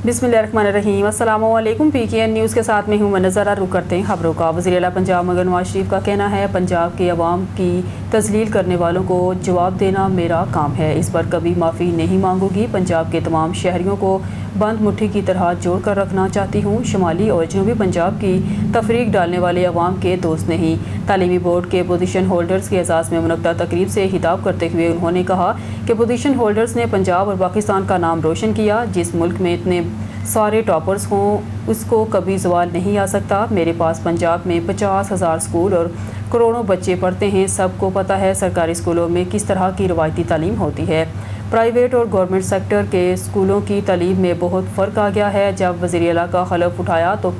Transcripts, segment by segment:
بسم اللہ الرحمن الرحیم۔ السلام علیکم۔ پی کے این نیوز کے ساتھ میں ہوں میں نظارہ رخ کرتے ہیں خبروں کا۔ وزیر اعلیٰ پنجاب مگر نواز شریف کا کہنا ہے پنجاب کے عوام کی تذلیل کرنے والوں کو جواب دینا میرا کام ہے، اس پر کبھی معافی نہیں مانگوں گی۔ پنجاب کے تمام شہریوں کو بند مٹھی کی طرح جوڑ کر رکھنا چاہتی ہوں، شمالی اور جنوبی پنجاب کی تفریق ڈالنے والے عوام کے دوست نہیں۔ تعلیمی بورڈ کے پوزیشن ہولڈرز کے اعزاز میں منعقدہ تقریب سے خطاب کرتے ہوئے انہوں نے کہا کہ پوزیشن ہولڈرز نے پنجاب اور پاکستان کا نام روشن کیا۔ جس ملک میں اتنے سارے ٹاپرز ہوں اس کو کبھی زوال نہیں آ سکتا۔ میرے پاس پنجاب میں 50,000 اسکول اور کروڑوں بچے پڑھتے ہیں، سب کو پتہ ہے سرکاری اسکولوں میں کس طرح کی روایتی تعلیم ہوتی ہے۔ پرائیویٹ اور گورنمنٹ سیکٹر کے اسکولوں کی تعلیم میں بہت فرق آ گیا ہے۔ جب وزیر اعلیٰ کا حلف اٹھایا تو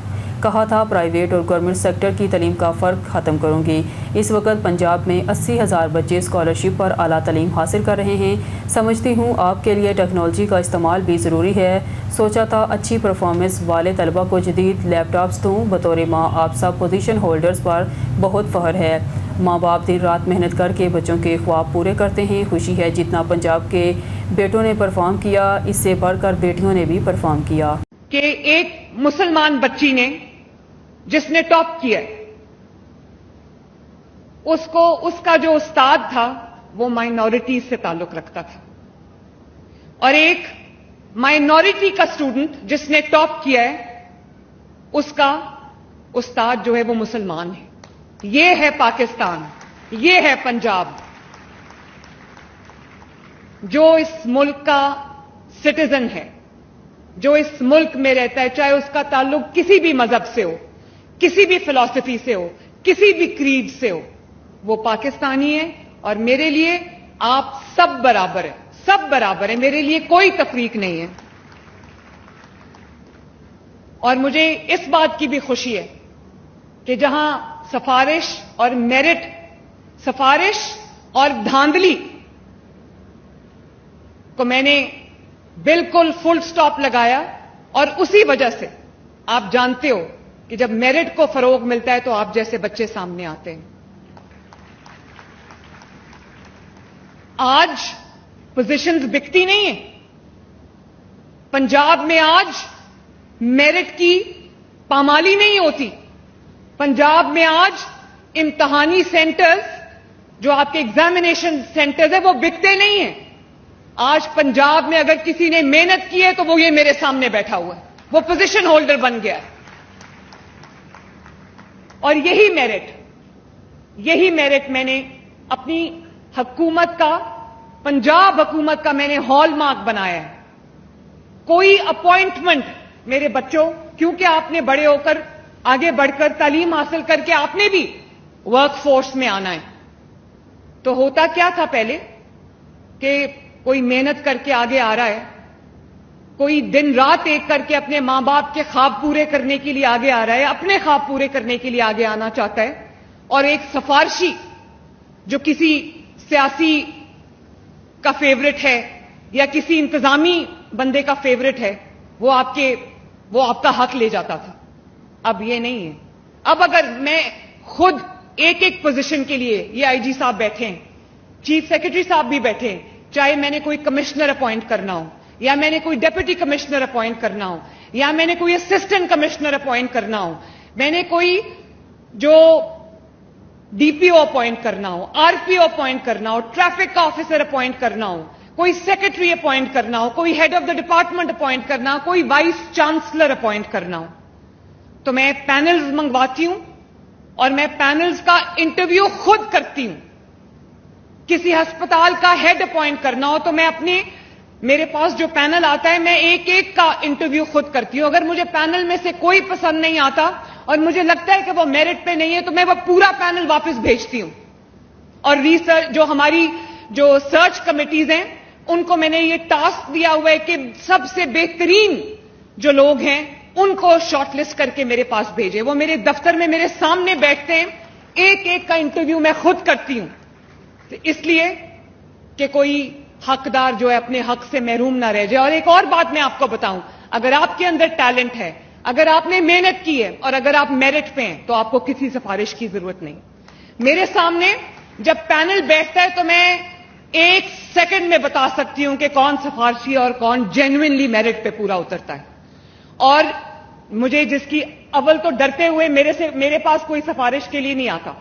کہا تھا پرائیویٹ اور گورنمنٹ سیکٹر کی تعلیم کا فرق ختم کروں گی۔ اس وقت پنجاب میں 80,000 بچے اسکالرشپ پر اعلیٰ تعلیم حاصل کر رہے ہیں۔ سمجھتی ہوں آپ کے لیے ٹیکنالوجی کا استعمال بھی ضروری ہے۔ سوچا تھا اچھی پرفارمنس والے طلبہ کو جدید لیپ ٹاپس دوں۔ بطور ماں آپ سب پوزیشن ہولڈرز پر بہت فخر ہے۔ ماں باپ دن رات محنت کر کے بچوں کے خواب پورے کرتے ہیں۔ خوشی ہے جتنا پنجاب کے بیٹوں نے پرفارم کیا اس سے بڑھ کر بیٹیوں نے بھی پرفارم کیا۔ کہ ایک مسلمان بچی نے جس نے ٹاپ کیا اس کا جو استاد تھا وہ مائنورٹیز سے تعلق رکھتا تھا، اور ایک مائنورٹی کا اسٹوڈنٹ جس نے ٹاپ کیا ہے اس کا استاد جو ہے وہ مسلمان ہے۔ یہ ہے پاکستان، یہ ہے پنجاب، جو اس ملک کا سٹیزن ہے، جو اس ملک میں رہتا ہے، چاہے اس کا تعلق کسی بھی مذہب سے ہو، کسی بھی فلسفی سے ہو، کسی بھی کریڈ سے ہو، وہ پاکستانی ہے۔ اور میرے لیے آپ سب برابر ہیں، سب برابر ہیں، میرے لیے کوئی تفریق نہیں ہے۔ اور مجھے اس بات کی بھی خوشی ہے کہ جہاں سفارش اور میرٹ، سفارش اور دھاندلی کو میں نے بالکل فل سٹاپ لگایا، اور اسی وجہ سے آپ جانتے ہو کہ جب میرٹ کو فروغ ملتا ہے تو آپ جیسے بچے سامنے آتے ہیں۔ آج پوزیشنز بکتی نہیں ہیں۔ پنجاب میں آج میرٹ کی پامالی نہیں ہوتی۔ پنجاب میں آج امتحانی سینٹرز، جو آپ کے ایگزامینیشن سینٹرز ہیں، وہ بکتے نہیں ہیں۔ آج پنجاب میں اگر کسی نے محنت کی ہے تو وہ یہ میرے سامنے بیٹھا ہوا ہے، وہ پوزیشن ہولڈر بن گیا ہے۔ اور یہی میرٹ میں نے اپنی حکومت کا، پنجاب حکومت کا میں نے ہال مارک بنایا ہے۔ کوئی اپوائنٹمنٹ میرے بچوں، کیونکہ آپ نے بڑے ہو کر آگے بڑھ کر تعلیم حاصل کر کے آپ نے بھی ورک فورس میں آنا ہے، تو ہوتا کیا تھا پہلے کہ کوئی محنت کر کے آگے آ رہا ہے، کوئی دن رات ایک کر کے اپنے ماں باپ کے خواب پورے کرنے کے لیے آگے آ رہا ہے، اپنے خواب پورے کرنے کے لیے آگے آنا چاہتا ہے، اور ایک سفارشی جو کسی سیاسی کا فیورٹ ہے یا کسی انتظامی بندے کا فیورٹ ہے، وہ آپ کا حق لے جاتا تھا۔ اب یہ نہیں ہے۔ اب اگر میں خود ایک پوزیشن کے لیے، یہ آئی جی صاحب بیٹھے ہیں، چیف سیکرٹری صاحب بھی بیٹھے ہیں، چاہے میں نے کوئی کمشنر اپوائنٹ کرنا ہو، یا میں نے کوئی ڈپٹی کمشنر اپوائنٹ کرنا ہو، یا میں نے کوئی اسسٹنٹ کمشنر اپوائنٹ کرنا ہو، میں نے کوئی جو ڈی پی او اپوائنٹ کرنا ہو، آر پی او اپوائنٹ کرنا ہو، ٹریفک کا آفیسر اپوائنٹ کرنا ہو، کوئی سیکرٹری اپوائنٹ کرنا ہو، کوئی head of the department appoint کرنا ہو، کوئی وائس چانسلر اپوائنٹ کرنا ہو، تو میں پینلز منگواتی ہوں، اور میں پینلز کا انٹرویو خود کرتی ہوں۔ کسی ہسپتال کا ہیڈ اپوائنٹ کرنا ہو تو میرے پاس جو پینل آتا ہے میں ایک کا انٹرویو خود کرتی ہوں۔ اگر مجھے پینل میں سے کوئی پسند نہیں آتا اور مجھے لگتا ہے کہ وہ میرٹ پہ نہیں ہے تو میں وہ پورا پینل واپس بھیجتی ہوں۔ اور ریسرچ جو ہماری جو سرچ کمیٹیز ہیں ان کو میں نے یہ ٹاسک دیا ہوا ہے کہ سب سے بہترین جو لوگ ہیں ان کو شارٹ لسٹ کر کے میرے پاس بھیجے۔ وہ میرے دفتر میں میرے سامنے بیٹھتے ہیں، ایک کا انٹرویو میں خود کرتی ہوں، اس لیے کہ کوئی حقدار جو ہے اپنے حق سے محروم نہ رہ جائے۔ اور ایک اور بات میں آپ کو بتاؤں، اگر آپ کے اندر ٹیلنٹ ہے، اگر آپ نے محنت کی ہے اور اگر آپ میرٹ پہ ہیں تو آپ کو کسی سفارش کی ضرورت نہیں۔ میرے سامنے جب پینل بیٹھتا ہے تو میں 1 سیکنڈ میں بتا سکتی ہوں کہ کون سفارشی اور کون جینوئنلی میرٹ پہ پورا اترتا ہے۔ اور مجھے جس کی اول تو ڈرتے ہوئے میرے پاس کوئی سفارش کے لیے نہیں آتا.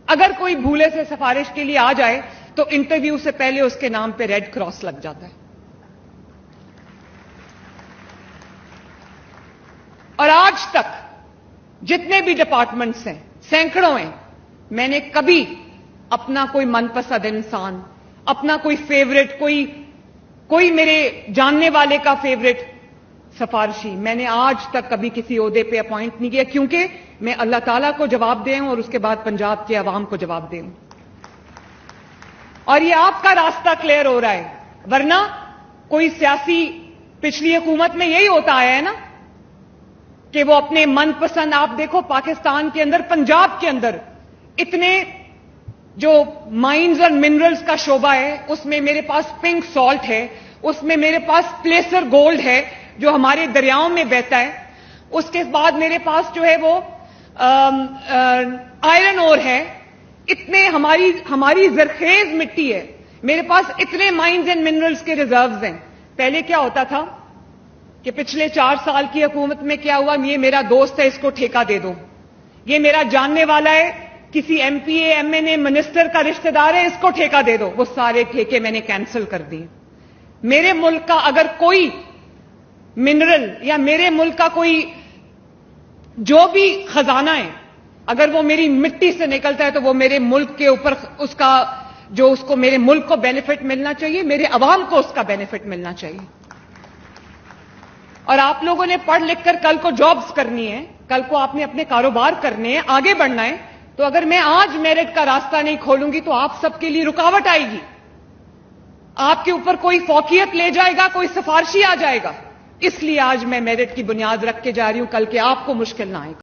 اگر کوئی بھولے سے سفارش کے لیے آ جائے تو انٹرویو سے پہلے اس کے نام پہ ریڈ کراس لگ جاتا ہے. اور آج تک جتنے بھی ڈپارٹمنٹس ہیں, سینکڑوں ہیں, میں نے کبھی اپنا کوئی من پسند انسان, اپنا کوئی فیوریٹ, کوئی میرے جاننے والے کا فیوریٹ سفارشی میں نے آج تک کبھی کسی عہدے پہ اپوائنٹ نہیں کیا, کیونکہ میں اللہ تعالیٰ کو جواب دے ہوں اور اس کے بعد پنجاب کے عوام کو جواب دے ہوں. اور یہ آپ کا راستہ کلیئر ہو رہا ہے, ورنہ کوئی سیاسی پچھلی حکومت میں یہی ہوتا آیا ہے نا کہ وہ اپنے من پسند, آپ دیکھو پاکستان کے اندر, پنجاب کے اندر اتنے جو مائنز اور منرلز کا شعبہ ہے, اس میں میرے پاس پنک سالٹ ہے, اس میں میرے پاس پلیسر گولڈ ہے جو ہمارے دریاؤں میں بہتا ہے, اس کے بعد میرے پاس جو ہے وہ آئرن اور ہے, اتنے ہماری زرخیز مٹی ہے, میرے پاس اتنے مائنز اینڈ منرلز کے ریزروز ہیں. پہلے کیا ہوتا تھا کہ پچھلے 4 سال کی حکومت میں کیا ہوا, یہ میرا دوست ہے اس کو ٹھیکہ دے دو, یہ میرا جاننے والا ہے, کسی ایم پی اے, ایم این اے, منسٹر کا رشتہ دار ہے, اس کو ٹھیکہ دے دو. وہ سارے ٹھیکے میں نے کینسل کر دیے. میرے ملک کا اگر کوئی منرل یا میرے ملک کا کوئی جو بھی خزانہ ہے, اگر وہ میری مٹی سے نکلتا ہے تو وہ میرے ملک کے اوپر اس کو میرے ملک کو بینیفٹ ملنا چاہیے, میرے عوام کو اس کا بینیفٹ ملنا چاہیے. اور آپ لوگوں نے پڑھ لکھ کر کل کو جابز کرنی ہے, کل کو آپ نے اپنے کاروبار کرنے ہیں, آگے بڑھنا ہے, تو اگر میں آج میرٹ کا راستہ نہیں کھولوں گی تو آپ سب کے لیے رکاوٹ آئے گی. آپ کے اوپر کوئی فوقیت لے جائے گا, کوئی سفارشی آ جائے گا. اس لیے آج میں میرٹ کی بنیاد رکھ کے جا رہی ہوں, کل کے آپ کو مشکل نہ آئے گا.